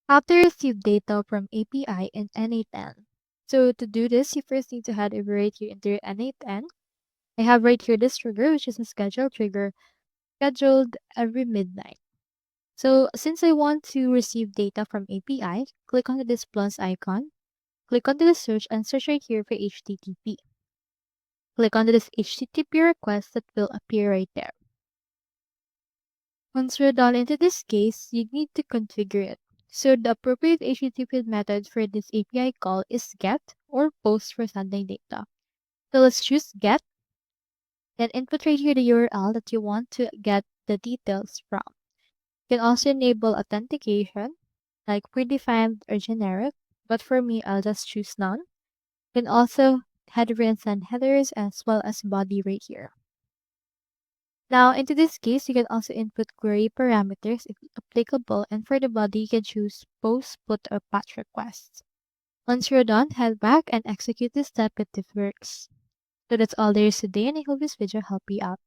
How to receive data from API in n8n. So to do this, you first need to head over right here into your n8n. I have right here this trigger, which is a scheduled trigger, scheduled every midnight. So since I want to receive data from API, click on this plus icon, click on the search and search right here for HTTP. Click on this HTTP request that will appear right there. Once we're done into this case, you need to configure it. So the appropriate HTTP method for this API call is GET or POST for sending data. So let's choose GET, then input right here the URL that you want to get the details from. You can also enable authentication, like predefined or generic, but for me, I'll just choose none. You can also header and send headers as well as body right here. Now, into this case, you can also input query parameters if applicable, and for the body, you can choose post, put, or patch requests. Once you're done, head back and execute this step if it works. So that's all there is today, and I hope this video helped you out.